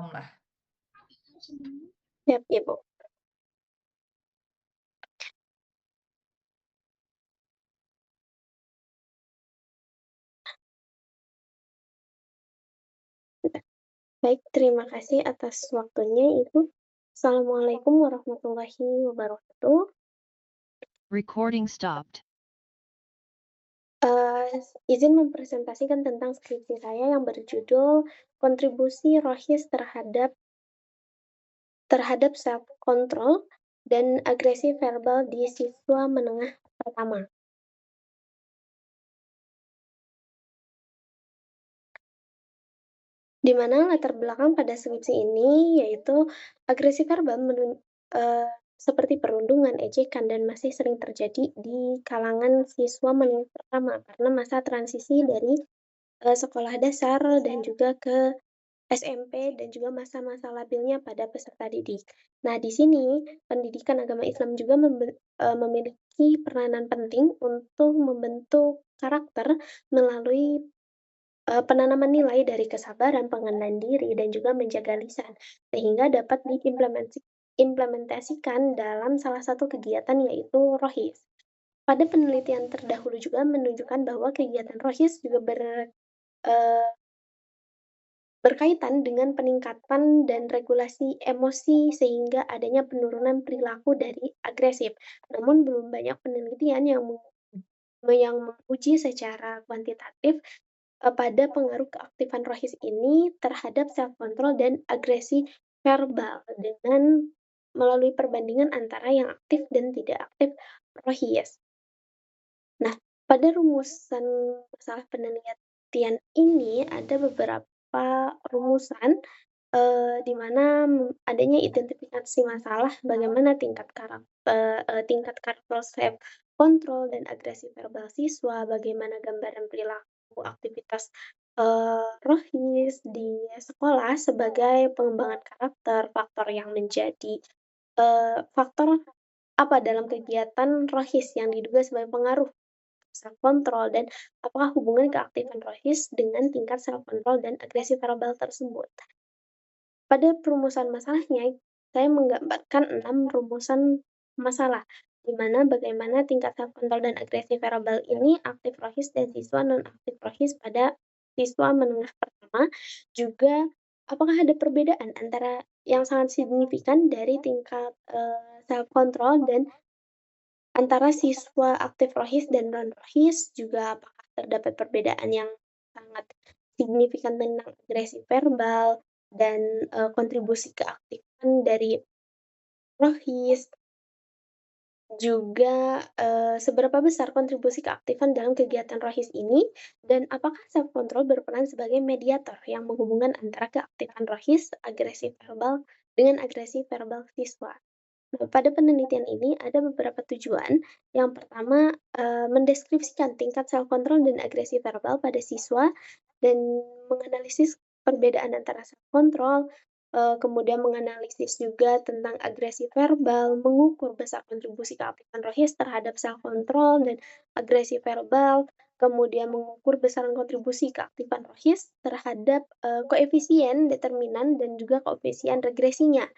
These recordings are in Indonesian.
Lah. Siap, Ibu. Baik, terima kasih atas waktunya, Ibu. Assalamualaikum warahmatullahi wabarakatuh. Recording stopped. Izin mempresentasikan tentang skripsi saya yang berjudul Kontribusi Rohis terhadap self control dan agresi verbal di siswa menengah pertama. Di mana latar belakang pada skripsi ini yaitu agresi verbal seperti perundungan, ejekan, dan masih sering terjadi di kalangan siswa menengah pertama karena masa transisi dari sekolah dasar dan juga ke SMP dan juga masa-masa labilnya pada peserta didik. Nah, di sini pendidikan agama Islam juga memiliki peranan penting untuk membentuk karakter melalui penanaman nilai dari kesabaran, pengendalian diri, dan juga menjaga lisan, sehingga dapat diimplementasikan dalam salah satu kegiatan yaitu rohis. Pada penelitian terdahulu juga menunjukkan bahwa kegiatan rohis juga berkaitan dengan peningkatan dan regulasi emosi sehingga adanya penurunan perilaku dari agresif. Namun belum banyak penelitian yang menguji secara kuantitatif pada pengaruh keaktifan rohis ini terhadap self control dan agresi verbal dengan melalui perbandingan antara yang aktif dan tidak aktif rohis. Nah, pada rumusan masalah penelitian ini ada beberapa rumusan di mana adanya identifikasi masalah bagaimana tingkat karakter self control dan agresi verbal siswa, bagaimana gambaran perilaku aktivitas rohis di sekolah sebagai pengembangan karakter, faktor yang menjadi faktor apa dalam kegiatan rohis yang diduga sebagai pengaruh self control dan apakah hubungan keaktifan rohis dengan tingkat self control dan agresi verbal tersebut. Pada perumusan masalahnya, saya menggambarkan 6 rumusan masalah, di mana bagaimana tingkat self control dan agresi verbal ini aktif rohis dan siswa non-aktif rohis pada siswa menengah pertama, juga apakah ada perbedaan antara yang sangat signifikan dari tingkat self control dan antara siswa aktif rohis dan non-rohis, juga apakah terdapat perbedaan yang sangat signifikan tentang agresi verbal dan kontribusi keaktifan dari rohis, juga seberapa besar kontribusi keaktifan dalam kegiatan rohis ini, dan apakah self control berperan sebagai mediator yang menghubungkan antara keaktifan rohis, agresi verbal, dengan agresi verbal siswa. Nah, pada penelitian ini ada beberapa tujuan. Yang pertama, mendeskripsikan tingkat self control dan agresi verbal pada siswa dan menganalisis perbedaan antara self control, kemudian menganalisis juga tentang agresi verbal, mengukur besar kontribusi keaktifan rohis terhadap self control dan agresi verbal, kemudian mengukur besaran kontribusi keaktifan rohis terhadap koefisien determinan dan juga koefisien regresinya.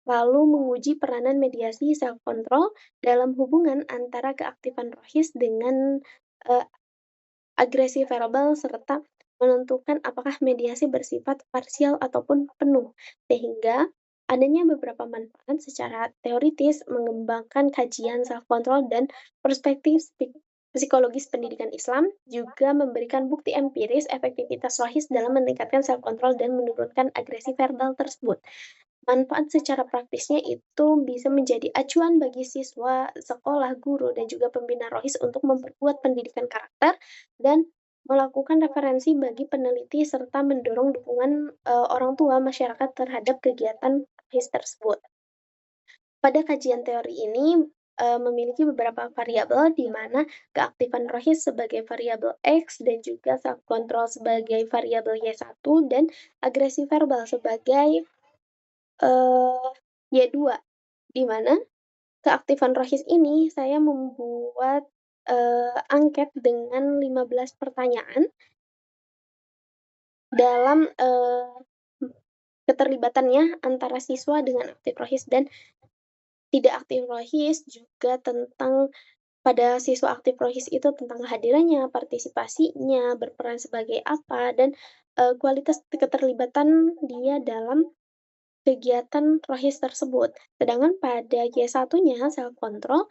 Lalu menguji peranan mediasi self control dalam hubungan antara keaktifan rohis dengan agresi verbal serta menentukan apakah mediasi bersifat parsial ataupun penuh, sehingga adanya beberapa manfaat secara teoritis mengembangkan kajian self control dan perspektif psikologis pendidikan Islam, juga memberikan bukti empiris efektivitas rohis dalam meningkatkan self control dan menurunkan agresi verbal tersebut. Manfaat secara praktisnya itu bisa menjadi acuan bagi siswa, sekolah, guru, dan juga pembina rohis untuk memperkuat pendidikan karakter dan melakukan referensi bagi peneliti serta mendorong dukungan orang tua masyarakat terhadap kegiatan rohis tersebut. Pada kajian teori ini memiliki beberapa variabel di mana keaktifan rohis sebagai variabel X dan juga self control sebagai variabel Y1 dan agresi verbal sebagai Y2, di mana keaktifan rohis ini saya membuat, angket dengan 15 pertanyaan dalam, keterlibatannya antara siswa dengan aktif rohis dan tidak aktif rohis, juga tentang pada siswa aktif rohis itu tentang kehadirannya, partisipasinya, berperan sebagai apa, dan, kualitas keterlibatan dia dalam kegiatan rohis tersebut. Sedangkan pada Y1-nya self control,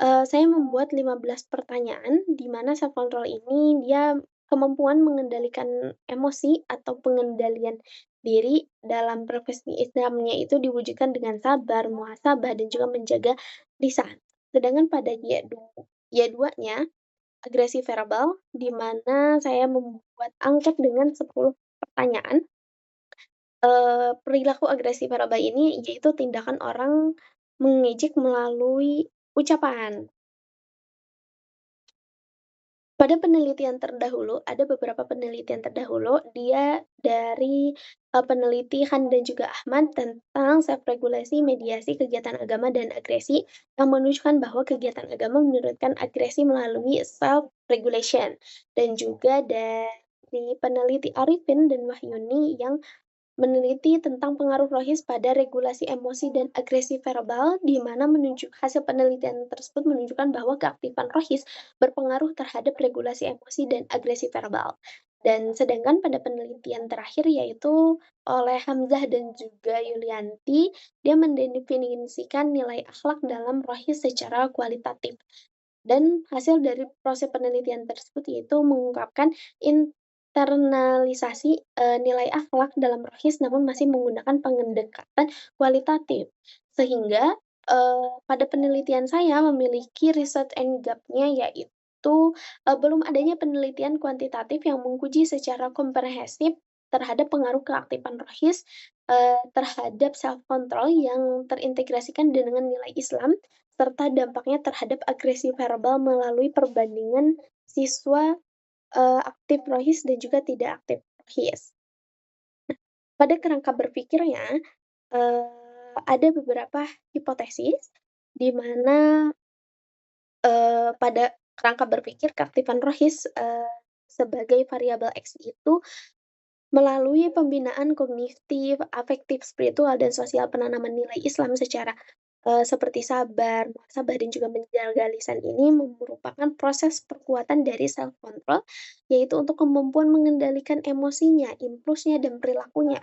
saya membuat 15 pertanyaan, di mana self control ini dia kemampuan mengendalikan emosi atau pengendalian diri dalam profesi Islamnya itu diwujudkan dengan sabar, muhasabah, dan juga menjaga lisan. Sedangkan pada Y2-nya, agresi verbal, di mana saya membuat angket dengan 10 pertanyaan. Perilaku agresi verbal ini yaitu tindakan orang mengejek melalui ucapan. Pada penelitian terdahulu, ada beberapa penelitian terdahulu, dia dari, peneliti Han dan juga Ahmad tentang self regulasi, mediasi, kegiatan agama, dan agresi, yang menunjukkan bahwa kegiatan agama menurunkan agresi melalui self regulation. Dan juga dari peneliti Arifin dan Wahyuni yang meneliti tentang pengaruh rohis pada regulasi emosi dan agresi verbal, di mana hasil penelitian tersebut menunjukkan bahwa keaktifan rohis berpengaruh terhadap regulasi emosi dan agresi verbal. Dan sedangkan pada penelitian terakhir yaitu oleh Hamzah dan juga Yulianti, dia mendefinisikan nilai akhlak dalam rohis secara kualitatif. Dan hasil dari proses penelitian tersebut yaitu mengungkapkan internalisasi, nilai akhlak dalam rohis namun masih menggunakan pendekatan kualitatif. Sehingga, pada penelitian saya memiliki research and gap-nya yaitu, belum adanya penelitian kuantitatif yang menguji secara komprehensif terhadap pengaruh keaktifan rohis, terhadap self control yang terintegrasikan dengan nilai Islam serta dampaknya terhadap agresi verbal melalui perbandingan siswa, aktif rohis dan juga tidak aktif rohis. Pada kerangka berpikirnya, ada beberapa hipotesis di mana, pada kerangka berpikir keaktifan rohis, sebagai variabel X itu melalui pembinaan kognitif, afektif, spiritual, dan sosial penanaman nilai Islam secara seperti sabar, muhasabah, dan juga menjaga lisan ini merupakan proses perkuatan dari self control, yaitu untuk kemampuan mengendalikan emosinya, impulsnya, dan perilakunya.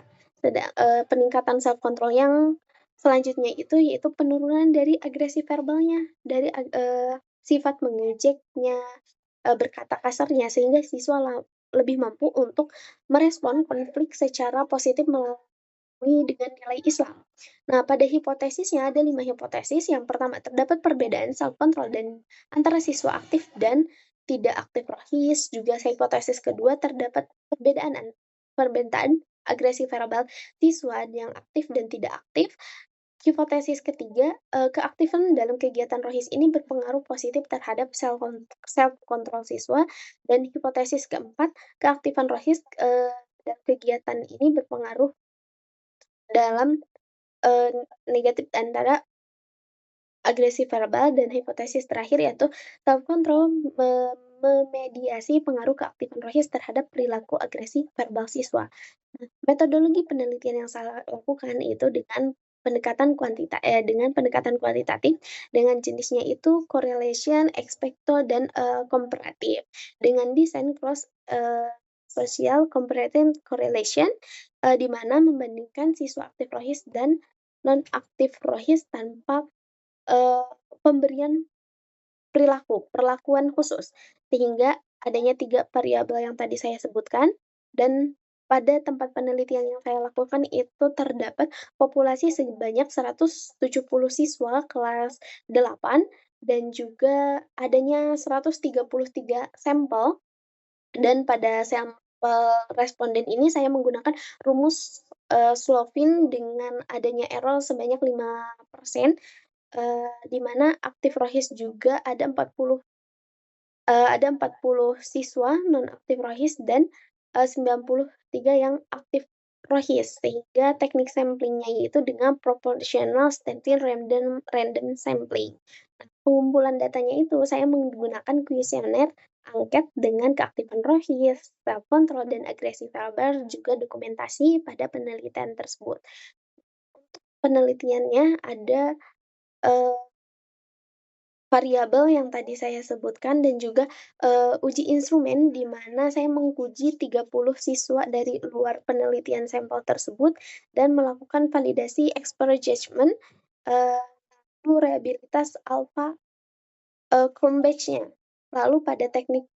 Peningkatan self control yang selanjutnya itu yaitu penurunan dari agresi verbalnya, dari sifat mengejeknya, berkata kasarnya, sehingga siswa lebih mampu untuk merespon konflik secara positif dengan nilai Islam. Nah, pada hipotesisnya ada 5 hipotesis. Yang pertama, terdapat perbedaan self control dan antara siswa aktif dan tidak aktif rohis. Juga hipotesis kedua, terdapat perbedaan agresi verbal siswa yang aktif dan tidak aktif. Hipotesis ketiga, keaktifan dalam kegiatan rohis ini berpengaruh positif terhadap self control siswa. Dan hipotesis keempat, keaktifan rohis, dalam kegiatan ini berpengaruh dalam, negatif antara agresi verbal. Dan hipotesis terakhir yaitu self control memediasi pengaruh keaktifan rohis terhadap perilaku agresi verbal siswa. Nah, metodologi penelitian yang saya lakukan itu dengan pendekatan kualitatif, dengan jenisnya itu correlation, expecto, dan, comparative. Dengan desain cross, social comparative correlation, di mana membandingkan siswa aktif rohis dan non-aktif rohis tanpa, eee, pemberian perlakuan khusus, sehingga adanya 3 variabel yang tadi saya sebutkan. Dan pada tempat penelitian yang saya lakukan itu terdapat populasi sebanyak 170 siswa kelas 8 dan juga adanya 133 sampel. Dan pada sampel responden ini saya menggunakan rumus, Slovin dengan adanya error sebanyak 5%. Di mana aktif rohis juga ada 40 siswa non-aktif rohis dan, 93 yang aktif Rohis, sehingga teknik samplingnya itu dengan proportional static random sampling. Nah, pengumpulan datanya itu saya menggunakan kuesioner, angket dengan keaktifan Rohis, self-control, dan agresi verbal, juga dokumentasi pada penelitian tersebut. Penelitiannya ada, eee variabel yang tadi saya sebutkan dan juga, uji instrumen di mana saya menguji 30 siswa dari luar penelitian sampel tersebut dan melakukan validasi expert judgment, eee, lalu rehabilitas alpha, Cronbach's-nya. Lalu pada teknik,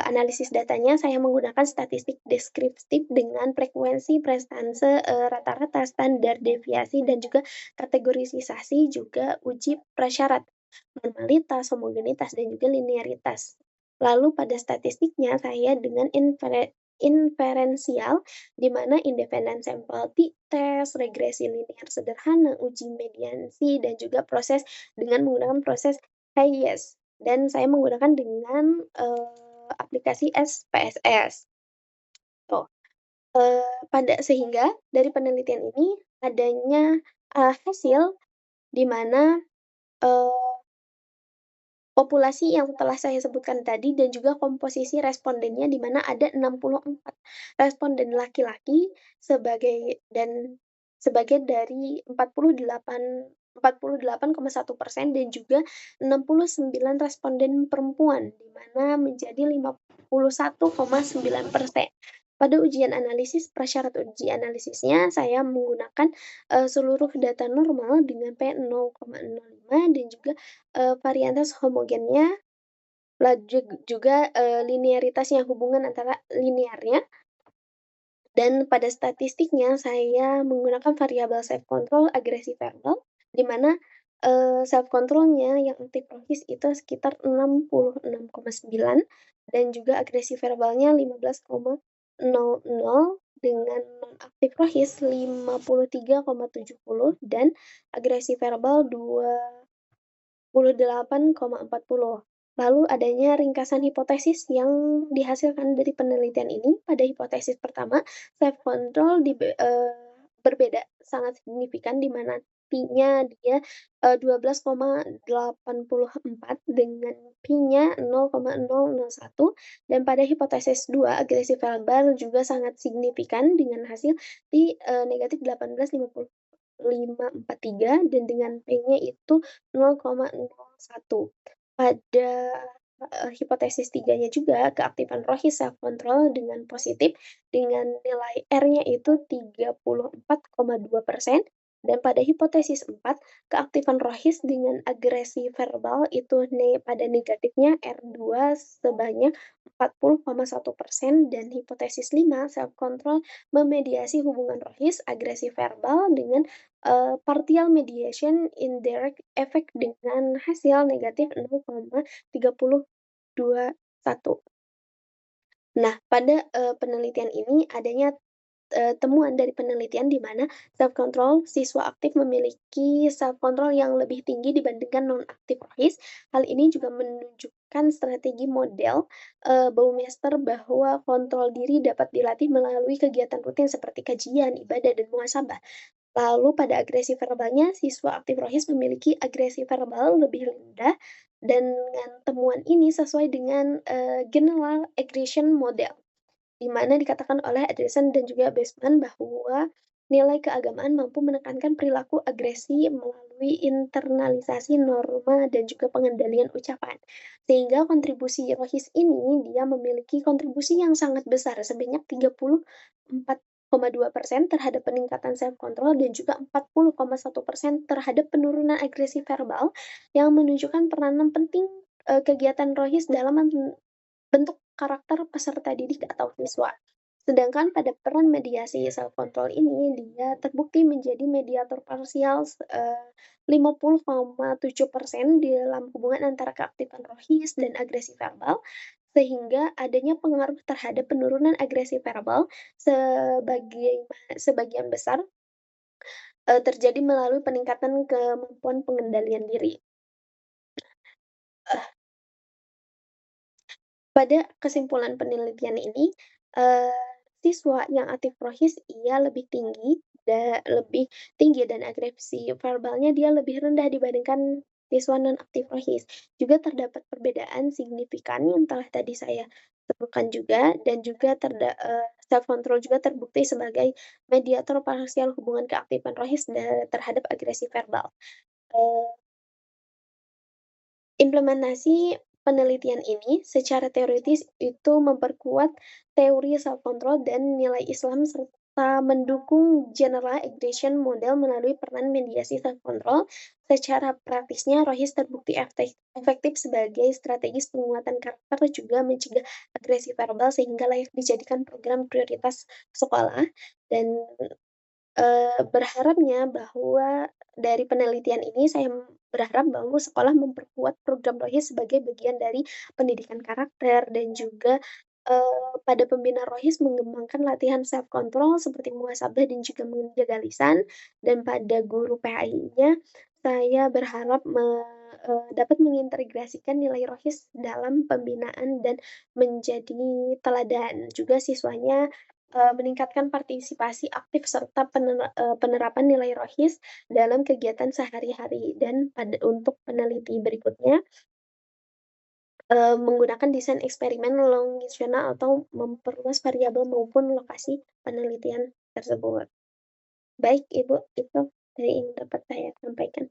analisis datanya saya menggunakan statistik deskriptif dengan frekuensi presentase, rata-rata, standar deviasi, dan juga kategorisasi, juga uji prasyarat, normalitas, homogenitas, dan juga linearitas. Lalu pada statistiknya saya dengan inferensial, di mana independent sample t-test, regresi linear sederhana, uji mediansi, dan juga proses dengan menggunakan proses Hayes, dan saya menggunakan dengan, aplikasi SPSS. Tuh, sehingga dari penelitian ini adanya, hasil di mana, eee populasi yang telah saya sebutkan tadi dan juga komposisi respondennya, di mana ada 64 responden laki-laki sebagai dari 48,1% dan juga 69 responden perempuan, di mana menjadi 51,9%. Pada ujian analisis, prasyarat uji analisisnya saya menggunakan, seluruh data normal dengan P 0,05 dan juga varietas homogennya, juga, linearitasnya, hubungan antara linearnya, dan pada statistiknya saya menggunakan variabel self control agresi verbal, di mana, self control-nya yang aktif rohis itu sekitar 66,9 dan juga agresi verbalnya 15,00 dengan non aktif rohis 53,70 dan agresi verbal 28,40. Lalu adanya ringkasan hipotesis yang dihasilkan dari penelitian ini. Pada hipotesis pertama, self control berbeda sangat signifikan di mana P-nya dia, 12,84 dengan P-nya 0,001, dan pada hipotesis 2, agresi verbal juga sangat signifikan dengan hasil P, negatif 18,543 dan dengan P-nya itu 0,01. Pada, hipotesis tiganya juga keaktifan rohis self control dengan positif dengan nilai R-nya itu 34,2%, dan pada hipotesis 4 keaktifan rohis dengan agresi verbal itu pada negatifnya R2 sebanyak 40,1%, dan hipotesis 5 self control memediasi hubungan rohis agresi verbal dengan partial mediation indirect effect dengan hasil negatif 0,321. Nah, pada, penelitian ini adanya, temuan dari penelitian di mana self control siswa aktif memiliki self control yang lebih tinggi dibandingkan non-aktif rohis. Hal ini juga menunjukkan strategi model, Baumeister bahwa kontrol diri dapat dilatih melalui kegiatan rutin seperti kajian, ibadah, dan muhasabah. Lalu pada agresi verbalnya, siswa aktif rohis memiliki agresi verbal lebih rendah, dan dengan temuan ini sesuai dengan, General Aggression Model, di mana dikatakan oleh Anderson dan juga Baseman bahwa nilai keagamaan mampu menekankan perilaku agresi melalui internalisasi norma dan juga pengendalian ucapan. Sehingga kontribusi rohis ini dia memiliki kontribusi yang sangat besar sebanyak 34,2% terhadap peningkatan self control dan juga 40,1% terhadap penurunan agresi verbal, yang menunjukkan peranan penting, kegiatan rohis dalam bentuk karakter peserta didik atau siswa. Sedangkan pada peran mediasi self control ini, dia terbukti menjadi mediator parsial 50,7% di dalam hubungan antara keaktifan rohis dan agresi verbal, sehingga adanya pengaruh terhadap penurunan agresi verbal sebagian besar, terjadi melalui peningkatan kemampuan pengendalian diri. Pada kesimpulan penelitian ini, Siswa yang aktif rohis ia lebih tinggi dan agresi verbalnya dia lebih rendah dibandingkan siswa non-aktif rohis. Juga terdapat perbedaan signifikan yang telah tadi saya sebutkan juga dan juga self control juga terbukti sebagai mediator parsial hubungan keaktifan rohis terhadap agresi verbal. Eee Implementasi penelitian ini secara teoritis itu memperkuat teori self control dan nilai Islam serta mendukung general aggression model melalui peran mediasi self control. Secara praktisnya Rohis terbukti efektif sebagai strategis penguatan karakter juga mencegah agresi verbal sehingga layak dijadikan program prioritas sekolah dan berharapnya bahwa dari penelitian ini saya berharap bahwa sekolah memperkuat program Rohis sebagai bagian dari pendidikan karakter dan juga, pada pembina Rohis mengembangkan latihan self control seperti muhasabah dan juga menjaga lisan, dan pada guru PAI-nya saya berharap dapat mengintegrasikan nilai Rohis dalam pembinaan dan menjadi teladan. Juga siswanya meningkatkan partisipasi aktif serta penerapan nilai Rohis dalam kegiatan sehari-hari dan untuk peneliti berikutnya, menggunakan desain eksperimen longitudinal atau memperluas variabel maupun lokasi penelitian tersebut. Baik Ibu, itu dari yang dapat saya sampaikan.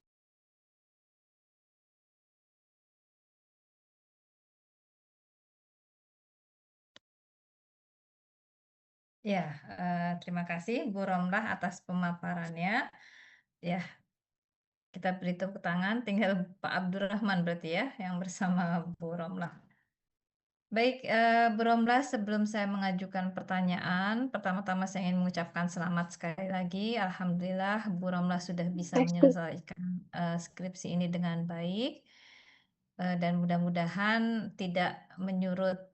Ya, terima kasih Bu Romlah atas pemaparannya. Ya, kita beri tepuk tangan, tinggal Pak Abdurrahman berarti ya, yang bersama Bu Romlah. Baik, Bu Romlah, sebelum saya mengajukan pertanyaan, pertama-tama saya ingin mengucapkan selamat sekali lagi. Alhamdulillah, Bu Romlah sudah bisa Pasti. menyelesaikan skripsi ini dengan baik. Dan mudah-mudahan tidak menyurut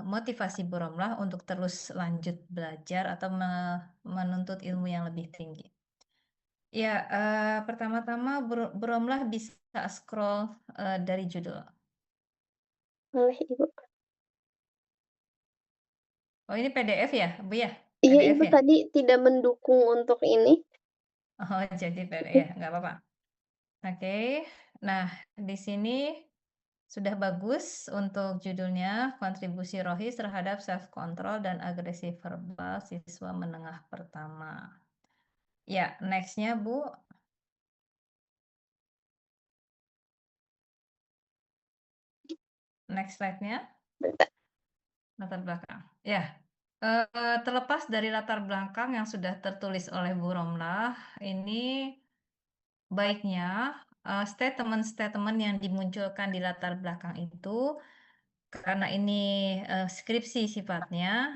motivasi Bu Romlah untuk terus lanjut belajar atau menuntut ilmu yang lebih tinggi. Ya, pertama-tama Bu Romlah bisa scroll dari judul. Boleh Ibu. Oh, ini PDF ya, Bu ya? Iya PDF Ibu ya? tadi tidak mendukung untuk ini. Oh, jadi PDF ya, nggak apa-apa. Oke, nah di sini sudah bagus untuk judulnya kontribusi Rohis terhadap self control dan agresi verbal siswa menengah pertama. Ya, next-nya Bu, next slide-nya, Bentar. latar belakang. Ya, terlepas dari latar belakang yang sudah tertulis oleh Bu Romlah, ini baiknya statement-statement yang dimunculkan di latar belakang itu, karena ini skripsi sifatnya,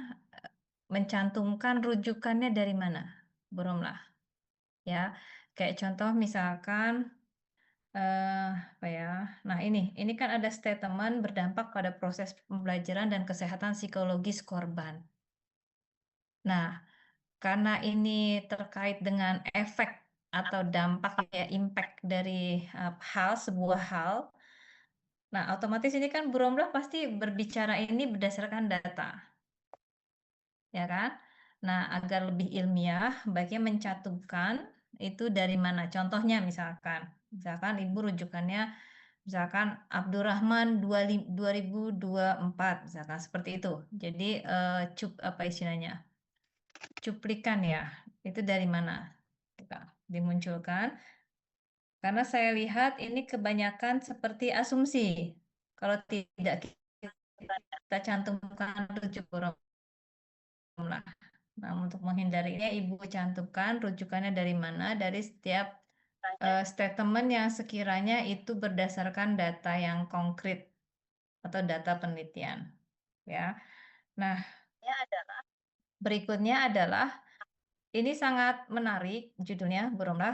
mencantumkan rujukannya dari mana, Bu Romlah, ya. Kayak contoh misalkan, apa ya, nah ini kan ada statement berdampak pada proses pembelajaran dan kesehatan psikologis korban. Nah, karena ini terkait dengan efek atau dampak ya, impact dari, sebuah hal, nah otomatis ini kan Bu Romlah pasti berbicara ini berdasarkan data, ya kan? Nah, agar lebih ilmiah, baiknya mencantumkan itu dari mana. Contohnya misalkan Ibu rujukannya misalkan Abdurrahman 2024 misalkan seperti itu. Jadi, apa istilahnya, cuplikan ya, itu dari mana kita dimunculkan. Karena saya lihat ini kebanyakan seperti asumsi. Kalau tidak kita cantumkan rujuk Romlah. Nah, untuk menghindarinya Ibu cantumkan rujukannya dari mana, dari setiap statement yang sekiranya itu berdasarkan data yang konkret atau data penelitian, ya. Nah, berikutnya adalah ini sangat menarik judulnya Bu Romlah.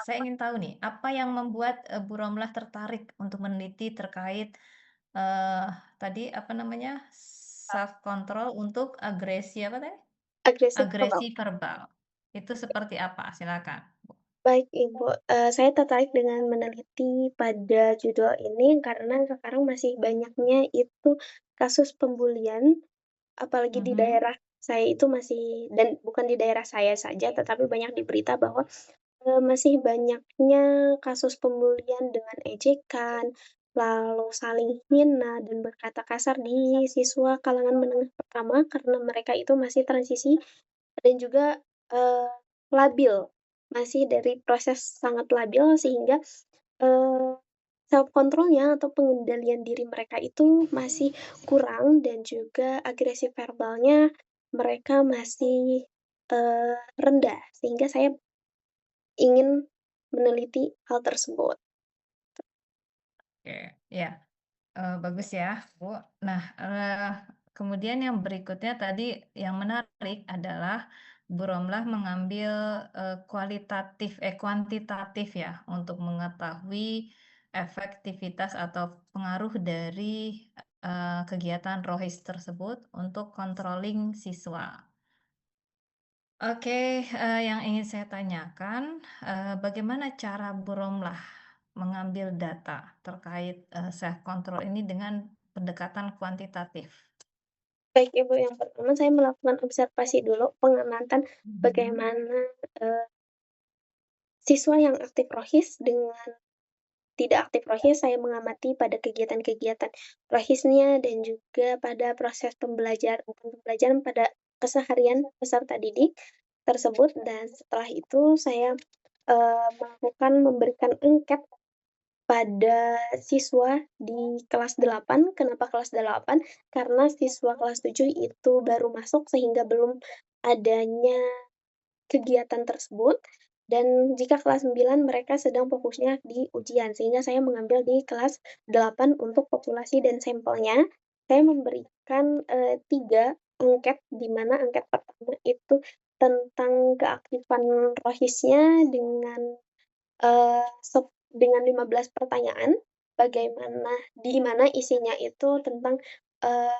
Saya ingin tahu nih, apa yang membuat Bu Romlah tertarik untuk meneliti terkait eh, tadi apa namanya, self control untuk agresi apa tadi? Agresif Agresi verbal. verbal. Itu seperti apa? Silakan. Baik Ibu, saya tertarik dengan meneliti pada judul ini karena sekarang masih banyaknya itu kasus pembulian, apalagi di Mhm. daerah saya itu masih dan bukan di daerah saya saja, tetapi banyak di berita bahwa, masih banyaknya kasus pembulian dengan ejekan, lalu saling hina dan berkata kasar di siswa kalangan menengah pertama karena mereka itu masih transisi dan juga, eee, labil, masih dari proses sangat labil sehingga, eee, self control-nya atau pengendalian diri mereka itu masih kurang dan juga agresi verbalnya mereka masih, rendah, sehingga saya ingin meneliti hal tersebut. Oke, ya. Bagus ya, Bu. Nah, kemudian yang berikutnya tadi yang menarik adalah Bu Romlah mengambil, kuantitatif ya, untuk mengetahui efektivitas atau pengaruh dari, kegiatan rohis tersebut untuk controlling siswa. Oke, yang ingin saya tanyakan, bagaimana cara Bu Romlah mengambil data terkait, self control ini dengan pendekatan kuantitatif? Baik Ibu, yang pertama saya melakukan observasi dulu, pengamatan Mhm. bagaimana, eee, siswa yang aktif rohis dengan tidak aktif rohis, saya mengamati pada kegiatan-kegiatan rohisnya dan juga pada proses pembelajaran pada keseharian peserta didik tersebut dan setelah itu saya, memberikan angket pada siswa di kelas 8. Kenapa kelas 8? Karena siswa kelas 7 itu baru masuk sehingga belum adanya kegiatan tersebut dan jika kelas 9 mereka sedang fokusnya di ujian, sehingga saya mengambil di kelas 8 untuk populasi dan sampelnya. Saya memberikan, 3 angket, di mana angket pertama itu tentang keaktifan rohisnya dengan, eee, dengan 15 pertanyaan, di mana isinya itu tentang, eee,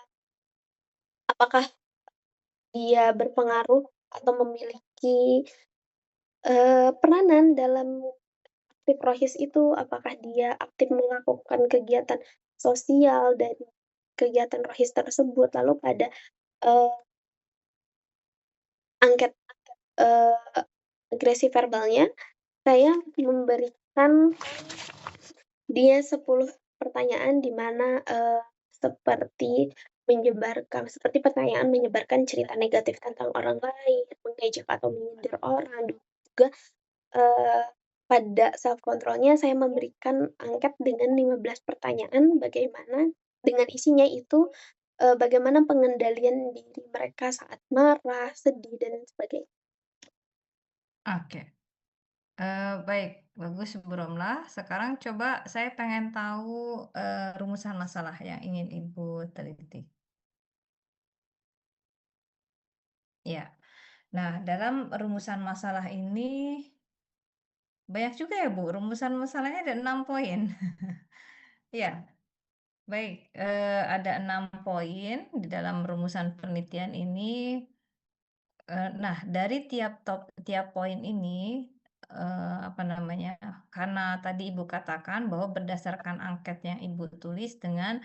apakah dia berpengaruh atau memiliki peranan dalam aktif rohis itu, apakah dia aktif melakukan kegiatan sosial dari kegiatan rohis tersebut. Lalu pada, eee, angket, eee, agresi verbalnya, saya memberikan dia 10 pertanyaan di mana, seperti pertanyaan menyebarkan cerita negatif tentang orang lain, mengejek atau menyindir orang, dan juga pada self control-nya saya memberikan angket dengan 15 pertanyaan bagaimana dengan isinya itu, bagaimana pengendalian diri mereka saat marah, sedih, dan sebagainya. Oke, baik, bagus Bu Romlah. Sekarang coba saya pengen tahu, rumusan masalah yang ingin Ibu teliti. Ya. Nah, dalam rumusan masalah ini banyak juga ya Bu, rumusan masalahnya ada 6 poin. Iya. Baik, ada 6 poin di dalam rumusan penelitian ini. Nah, dari tiap poin ini, apa namanya, karena tadi Ibu katakan bahwa berdasarkan angket yang Ibu tulis dengan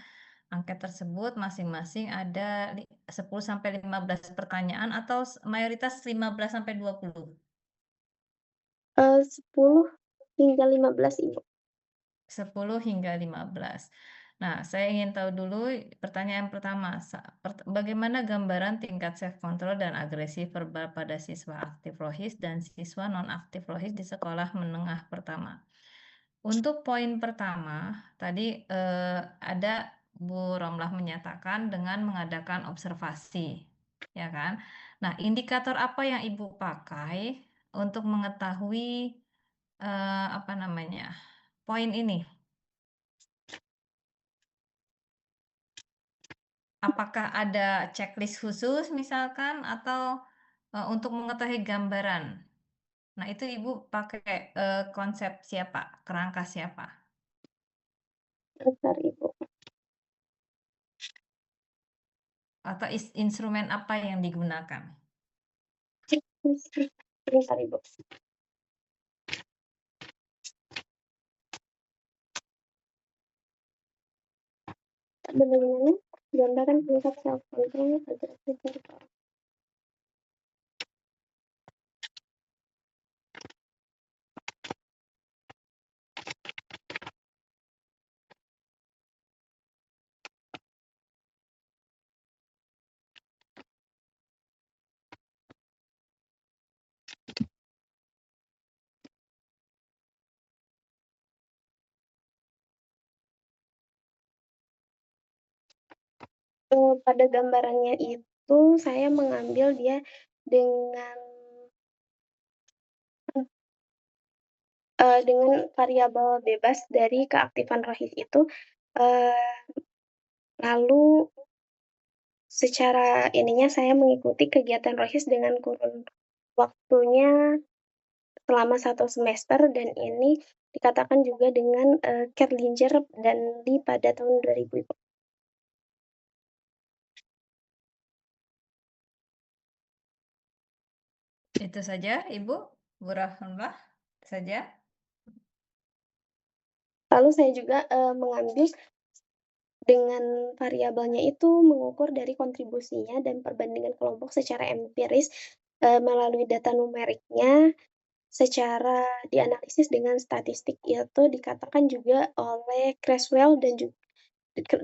angket tersebut masing-masing ada 10 sampai 15 pertanyaan atau mayoritas 15 sampai 20? 10 hingga 15 Ibu. 10 hingga 15. Nah, saya ingin tahu dulu pertanyaan pertama, bagaimana gambaran tingkat self control dan agresi verbal pada siswa aktif rohis dan siswa non-aktif rohis di sekolah menengah pertama? Untuk poin pertama, tadi ada Bu Romlah menyatakan dengan mengadakan observasi, ya kan? Nah, indikator apa yang Ibu pakai untuk mengetahui apa namanya, poin ini? Apakah ada checklist khusus misalkan atau, untuk mengetahui gambaran? Nah itu Ibu pakai, konsep siapa? Kerangka siapa? Bentar Ibu. Atau instrumen apa yang digunakan? Bentar Ibu. Bagaimana gambaran tingkat self control agresi verbal. Pada gambarannya itu saya mengambil dia dengan variabel bebas dari keaktifan rohis itu, eee, lalu secara ininya saya mengikuti kegiatan rohis dengan kurun waktunya selama 1 semester dan ini dikatakan juga dengan, Kerlinger dan Lee pada tahun 2000 itu. Itu saja Ibu, Bu Rahmah, saja? Lalu saya juga, mengambil dengan variabelnya itu mengukur dari kontribusinya dan perbandingan kelompok secara empiris, melalui data numeriknya secara dianalisis dengan statistik. Itu dikatakan juga oleh Creswell dan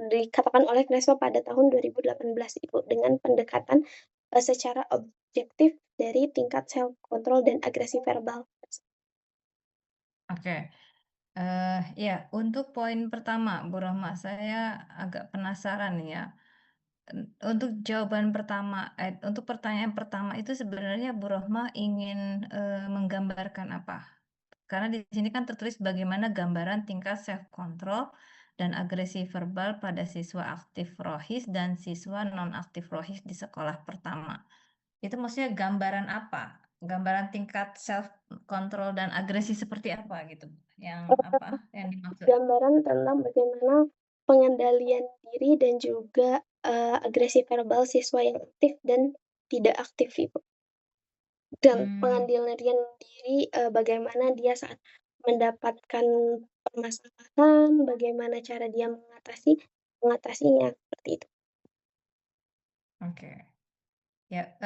dikatakan oleh Creswell pada tahun 2018 Ibu, dengan pendekatan, secara objektif dari tingkat self control dan agresi verbal. Oke. Ya, untuk poin pertama, Bu Rahma, saya agak penasaran nih ya. Untuk jawaban pertama, untuk pertanyaan pertama itu sebenarnya Bu Rohmah ingin, menggambarkan apa? Karena di sini kan tertulis bagaimana gambaran tingkat self control dan agresi verbal pada siswa aktif rohis dan siswa non-aktif rohis di sekolah pertama. Itu maksudnya gambaran apa? Gambaran tingkat self control dan agresi seperti apa gitu, yang apa, yang dimaksud? Gambaran tentang bagaimana pengendalian diri dan juga, agresi verbal siswa yang aktif dan tidak aktif Ibu. Dan Mmm, pengendalian diri, bagaimana dia saat mendapatkan permasalahan, bagaimana cara dia mengatasinya, seperti itu. oke. Ya,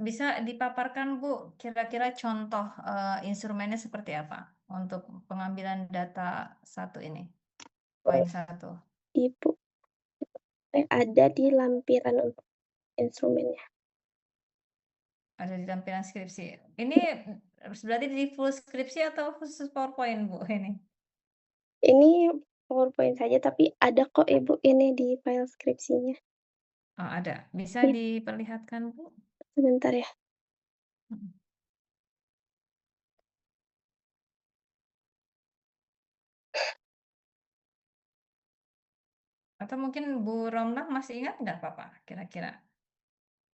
bisa dipaparkan Bu, kira-kira contoh, instrumennya seperti apa untuk pengambilan data satu ini, poin satu? Ibu, ada di lampiran untuk instrumennya. Ada di tampilan skripsi. Ini, berarti di full skripsi atau khusus PowerPoint Bu ini? Ini PowerPoint saja, tapi ada kok Ibu ini di file skripsinya. Oh ada, bisa Ya, diperlihatkan Bu? sebentar ya. Mhm. Atau mungkin Bu Romlah masih ingat nggak Bapak kira-kira?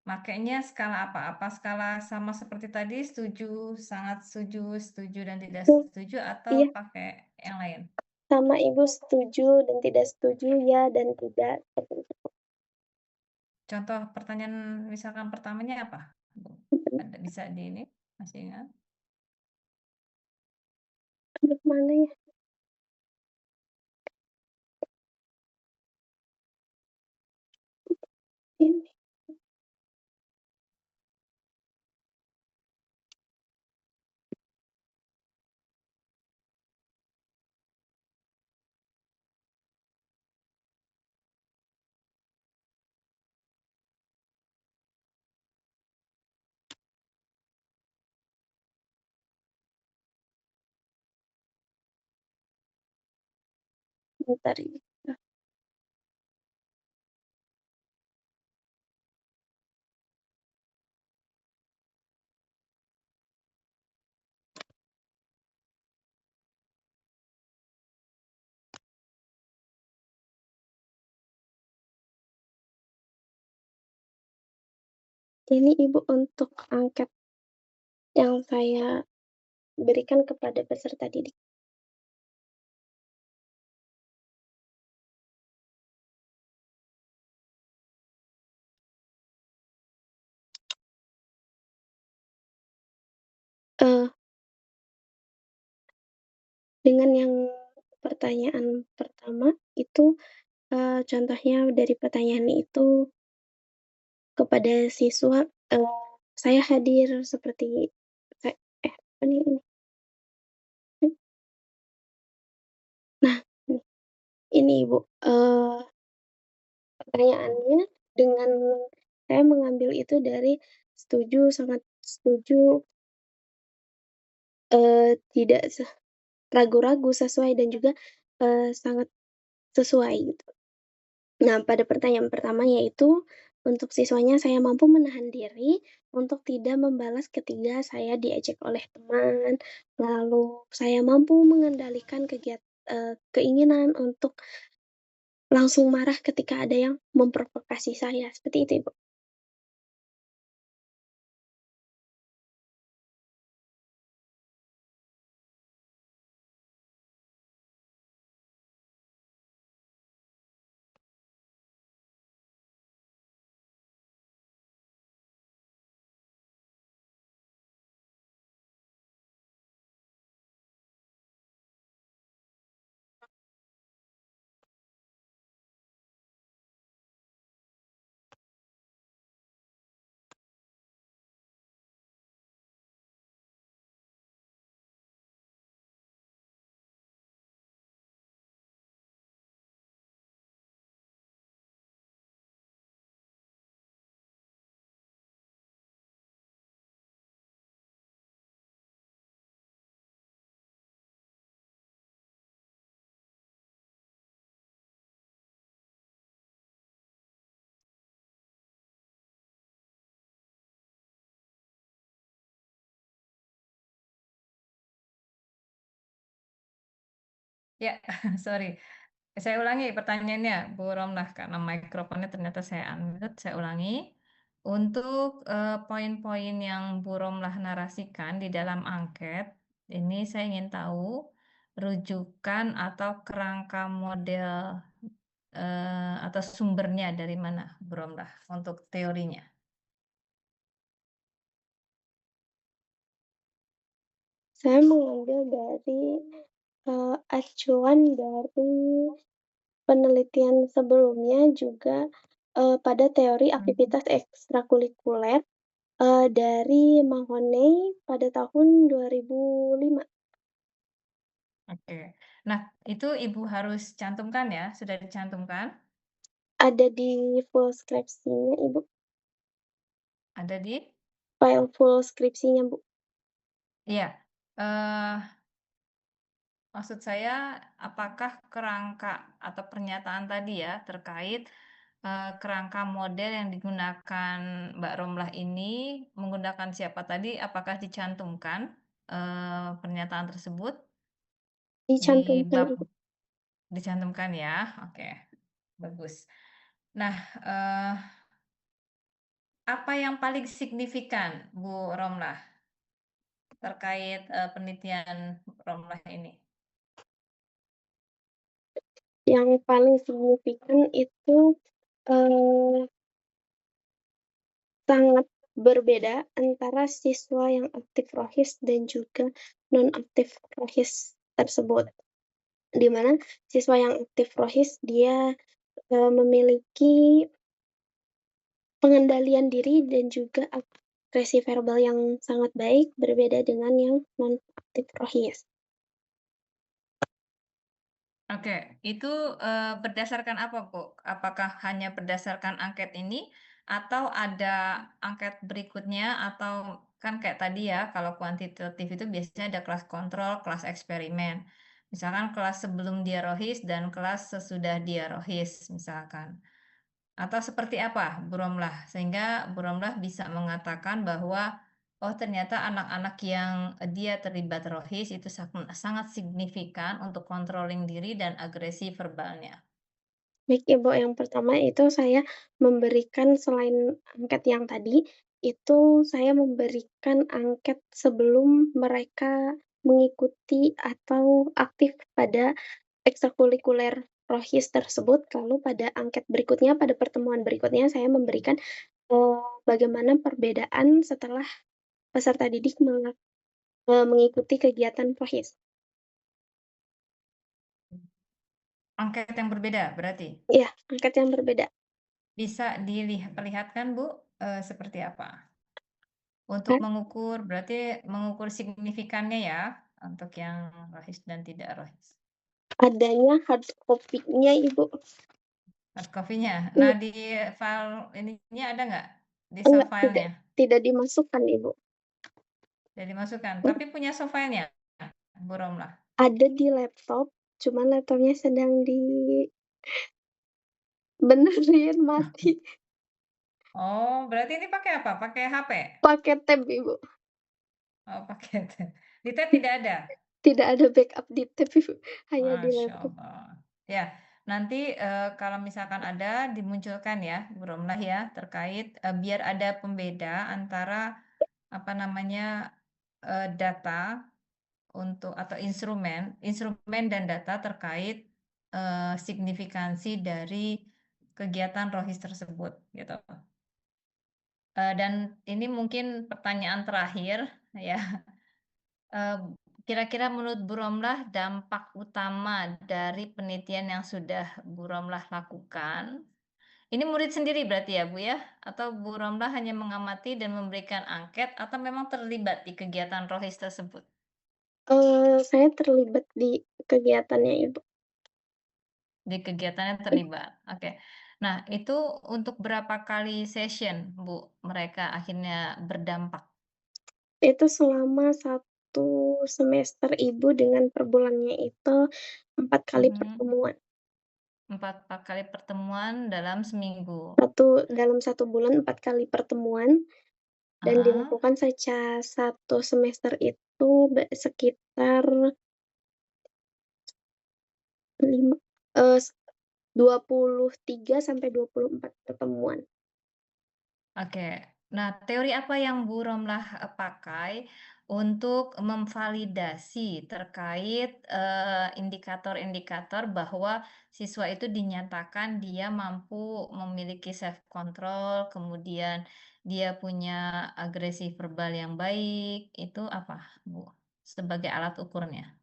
Makainya skala apa? Apa skala sama seperti tadi, setuju, sangat setuju, setuju dan tidak Tuh, setuju, atau iya, pakai yang lain? sama Ibu setuju dan tidak setuju, ya dan tidak, seperti itu. Contoh pertanyaan misalkan pertamanya apa, Bu? Ada bisa di ini, masih ingat? Aduh, mana ya? Ini, bentar ini. Ini Ibu untuk angket yang saya berikan kepada peserta didik. Eee, dengan yang pertanyaan pertama itu, contohnya dari pertanyaan itu kepada siswa, saya hadir seperti sa apa nih ini? Nah, ini Ibu, pertanyaannya dengan saya mengambil itu dari setuju, sangat setuju, tidak ragu-ragu, sesuai dan juga, sangat sesuai gitu. Nah, pada pertanyaan pertama yaitu, untuk siswanya saya mampu menahan diri untuk tidak membalas ketika saya diejek oleh teman, lalu saya mampu mengendalikan keinginan untuk langsung marah ketika ada yang memprovokasi saya, seperti itu, Ibu. Ya, sorry. Saya ulangi pertanyaannya, Bu Romlah, karena mikrofonnya ternyata saya unmute, saya ulangi. Untuk, poin-poin yang Bu Romlah narasikan di dalam angket, ini saya ingin tahu rujukan atau kerangka model, atau sumbernya dari mana, Bu Romlah, untuk teorinya? Saya mengambil dari, acuan dari penelitian sebelumnya juga, pada teori Mhm. aktivitas ekstrakurikuler, dari Mahoney pada tahun 2005. Oke. Nah, itu Ibu harus cantumkan ya, sudah dicantumkan? Ada di full skripsinya, Ibu, Ada di? file full skripsinya, Bu. Iya, eee maksud saya, apakah kerangka atau pernyataan tadi ya, terkait, kerangka model yang digunakan Mbak Romlah ini menggunakan siapa tadi, apakah dicantumkan, pernyataan tersebut di Dicantumkan, bab Ibu. dicantumkan ya? Oke, bagus. Nah, eee, apa yang paling signifikan, Bu Romlah, terkait, penelitian Romlah ini? Yang paling signifikan itu, eee, sangat berbeda antara siswa yang aktif rohis dan juga non-aktif rohis tersebut. Di mana siswa yang aktif rohis dia, memiliki pengendalian diri dan juga ekspresi verbal yang sangat baik, berbeda dengan yang non-aktif rohis. Oke, itu, berdasarkan apa, Bu? Apakah hanya berdasarkan angket ini atau ada angket berikutnya atau kan kayak tadi ya, kalau kuantitatif itu biasanya ada kelas kontrol, kelas eksperimen. Misalkan kelas sebelum dia rohis dan kelas sesudah dia rohis misalkan. Atau seperti apa Bu Romlah? Sehingga Bu Romlah bisa mengatakan bahwa, oh ternyata anak-anak yang dia terlibat rohis itu sangat signifikan untuk controlling diri dan agresi verbalnya. Baik, Ibu, yang pertama itu saya memberikan selain angket yang tadi, itu saya memberikan angket sebelum mereka mengikuti atau aktif pada ekstrakurikuler Rohis tersebut, lalu pada angket berikutnya, pada pertemuan berikutnya saya memberikan, bagaimana perbedaan setelah peserta didik mengikuti kegiatan Rohis. Angket yang berbeda berarti? Iya, angket yang berbeda. Bisa perlihatkan Bu, seperti apa? Untuk Kan mengukur berarti mengukur signifikannya ya, untuk yang rohis dan tidak rohis. adanya hard copy-nya, Ibu. Hard copy-nya. Nah Iya, di file ininya ada nggak? Di enggak, soft tidak file-nya? tidak dimasukkan, Ibu. Udah dimasukkan, Mhm, tapi punya soft file-nya? Bu Romlah? ada di laptop, cuman laptopnya sedang Benerin, mati. Oh, berarti ini pakai apa? Pakai HP? Pakai tab, Ibu. Oh, pakai tab. Di tab tidak ada? Tidak ada backup di tab, Ibu, hanya di Masya laptop. Allah. Ya, nanti kalau misalkan ada dimunculkan ya, Bu Romlah ya, terkait biar ada pembeda antara apa namanya data untuk atau instrumen, instrumen dan data terkait signifikansi dari kegiatan rohis tersebut, gitu. Dan ini mungkin pertanyaan terakhir ya. Eee, Kira-kira menurut Bu Romlah dampak utama dari penelitian yang sudah Bu Romlah lakukan, ini murid sendiri berarti ya Bu ya? Atau Bu Romlah hanya mengamati dan memberikan angket atau memang terlibat di kegiatan rohis tersebut? Saya terlibat di kegiatannya, Ibu. Di kegiatannya terlibat, oke. Nah itu untuk berapa kali session Bu, mereka akhirnya berdampak? Itu selama 1 semester, Ibu, dengan per bulannya itu 4 kali Mhm, pertemuan. 4 kali pertemuan dalam seminggu? Dalam 1 bulan 4 kali pertemuan dan Heeh. dilakukan 1 semester itu sekitar 5 eee, 23 sampai 24 pertemuan. Oke. Nah, teori apa yang Bu Romlah, pakai untuk memvalidasi terkait, indikator-indikator bahwa siswa itu dinyatakan dia mampu memiliki self control, kemudian dia punya agresi verbal yang baik, itu apa, Bu, sebagai alat ukurnya?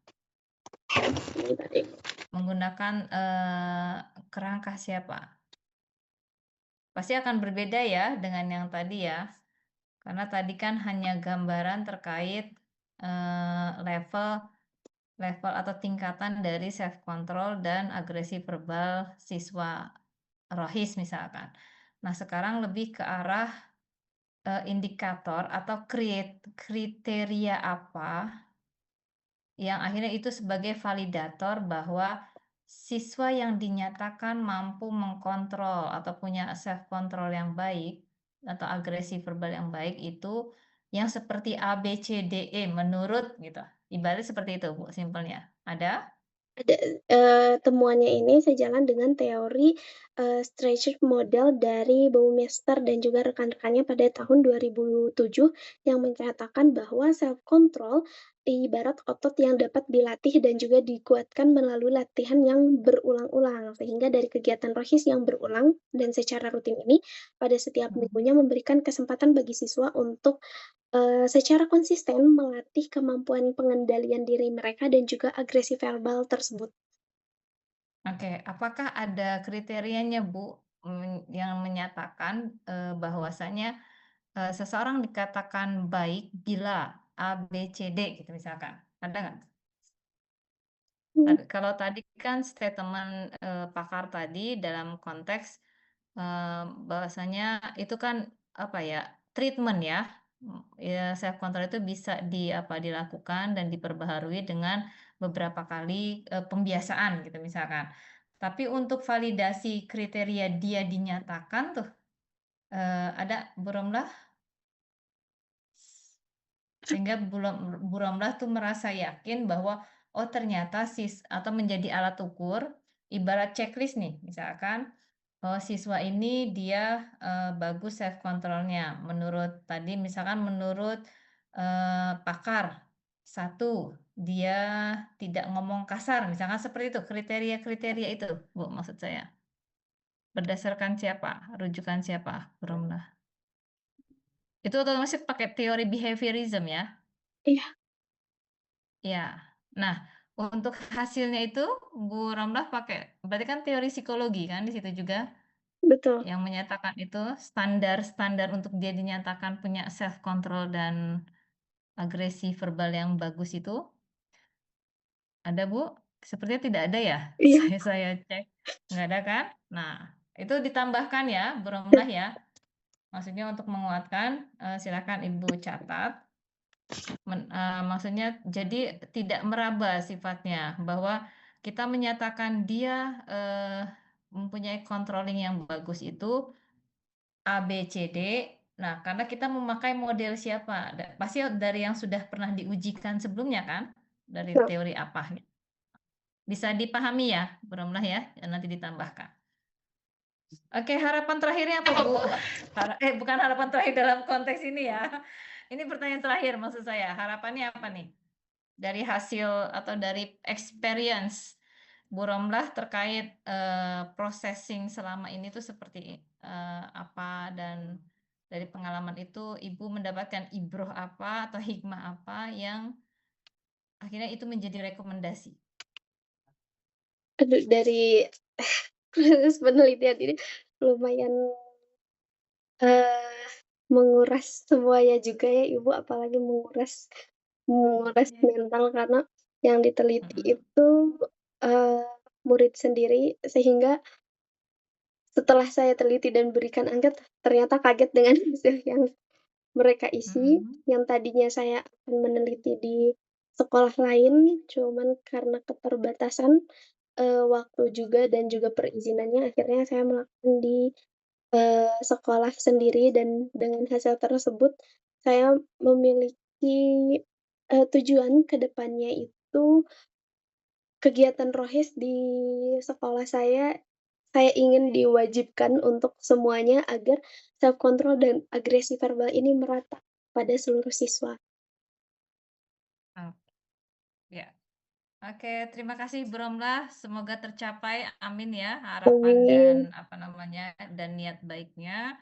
Sebentar, Ibu. Menggunakan, kerangka siapa? Pasti akan berbeda ya dengan yang tadi ya? Karena tadi kan hanya gambaran terkait, level level atau tingkatan dari self control dan agresi verbal siswa rohis misalkan. Nah, sekarang lebih ke arah, indikator atau kriteria apa yang akhirnya itu sebagai validator bahwa siswa yang dinyatakan mampu mengkontrol atau punya self control yang baik atau agresi verbal yang baik itu yang seperti A, B, C, D, E menurut gitu. Ibaratnya seperti itu Bu, simpelnya. Ada? Ada, temuannya ini sejalan dengan teori, Stretcher Model dari Baumeister dan juga rekan-rekannya pada tahun 2007 yang menyatakan bahwa self control ibarat otot yang dapat dilatih dan juga dikuatkan melalui latihan yang berulang-ulang. Sehingga dari kegiatan rohis yang berulang dan secara rutin ini, pada setiap Mhm. minggunya memberikan kesempatan bagi siswa untuk secara konsisten melatih kemampuan pengendalian diri mereka dan juga agresi verbal tersebut. Oke, apakah ada kriterianya Bu, yang menyatakan, bahwasanya, seseorang dikatakan baik bila A, B, C, D gitu misalkan, ada nggak? Mmm, Kalau tadi kan statement, pakar tadi dalam konteks, bahwasanya itu kan, apa ya, treatment ya, ya self control itu bisa dilakukan dan diperbaharui dengan beberapa kali, pembiasaan gitu misalkan. Tapi untuk validasi kriteria dia dinyatakan tuh, ada belum lah? Sehingga Bu Ramlah tuh merasa yakin bahwa, oh ternyata atau menjadi alat ukur, ibarat checklist nih, misalkan, oh siswa ini dia, bagus self control-nya, menurut tadi misalkan menurut, pakar, satu dia tidak ngomong kasar, misalkan seperti itu, kriteria-kriteria itu, Bu, maksud saya. Berdasarkan siapa? Rujukan siapa, Bu Ramlah? Itu otomatis pakai teori behaviorism ya? iya, Iya. Nah, untuk hasilnya itu Bu Ramlah pakai berarti kan teori psikologi kan di situ juga betul. yang menyatakan itu standar-standar untuk dia dinyatakan punya self control dan agresi verbal yang bagus itu, ada Bu? Sepertinya tidak ada ya? Iya, Saya cek, nggak ada kan? Nah, itu ditambahkan ya Bu Ramlah ya, maksudnya untuk menguatkan, silakan Ibu catat. Maksudnya jadi tidak meraba sifatnya, bahwa kita menyatakan dia, mempunyai controlling yang bagus itu A, B, C, D. Nah, karena kita memakai model siapa? Pasti dari yang sudah pernah diujikan sebelumnya kan? Dari Nah, teori apa? Bisa dipahami ya, Bromlah ya, nanti ditambahkan. Oke, harapan terakhirnya apa, Bu? Bukan harapan terakhir dalam konteks ini ya. Ini pertanyaan terakhir maksud saya. Harapannya apa nih? Dari hasil atau dari experience Bu Romlah terkait processing selama ini tuh seperti apa, dan dari pengalaman itu Ibu mendapatkan ibroh apa atau hikmah apa yang akhirnya itu menjadi rekomendasi? aduh dari proses penelitian ini lumayan, eee, menguras semuanya juga ya, Ibu, apalagi menguras menguras Iya. mental karena yang diteliti Mhm, itu, eee, murid sendiri sehingga setelah saya teliti dan berikan angket, ternyata kaget dengan hasil yang mereka isi, mhm. yang tadinya saya akan meneliti di sekolah lain, cuman karena keterbatasan, waktu juga dan juga perizinannya akhirnya saya melakukan di, sekolah sendiri dan dengan hasil tersebut saya memiliki, tujuan ke depannya itu kegiatan rohis di sekolah saya ingin diwajibkan untuk semuanya agar self control dan agresi verbal ini merata pada seluruh siswa. Oh, ya. Oke, terima kasih Bu Romlah. Semoga tercapai, amin ya, harapan dan Amin. apa namanya, dan niat baiknya.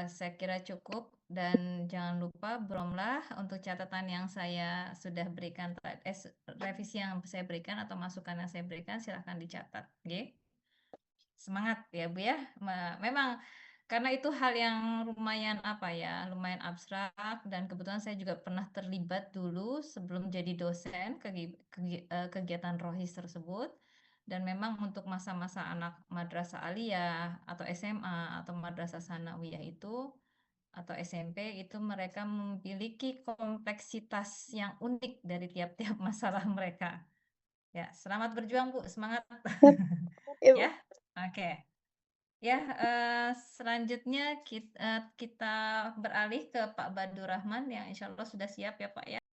Saya kira cukup, dan jangan lupa Bu Romlah untuk catatan yang saya sudah berikan, revisi yang saya berikan atau masukan yang saya berikan silahkan dicatat, oke? Semangat ya Bu ya. Memang karena itu hal yang lumayan apa ya, lumayan abstrak, dan kebetulan saya juga pernah terlibat dulu sebelum jadi dosen kegiatan rohis tersebut, dan memang untuk masa-masa anak madrasah aliyah atau SMA atau madrasah sanawiyah itu atau SMP itu mereka memiliki kompleksitas yang unik dari tiap-tiap masalah mereka. Ya, selamat berjuang Bu, semangat. Yap, Ya, Ibu. oke. Ya, selanjutnya kita beralih ke Pak Badur Rahman yang insya Allah sudah siap ya Pak ya.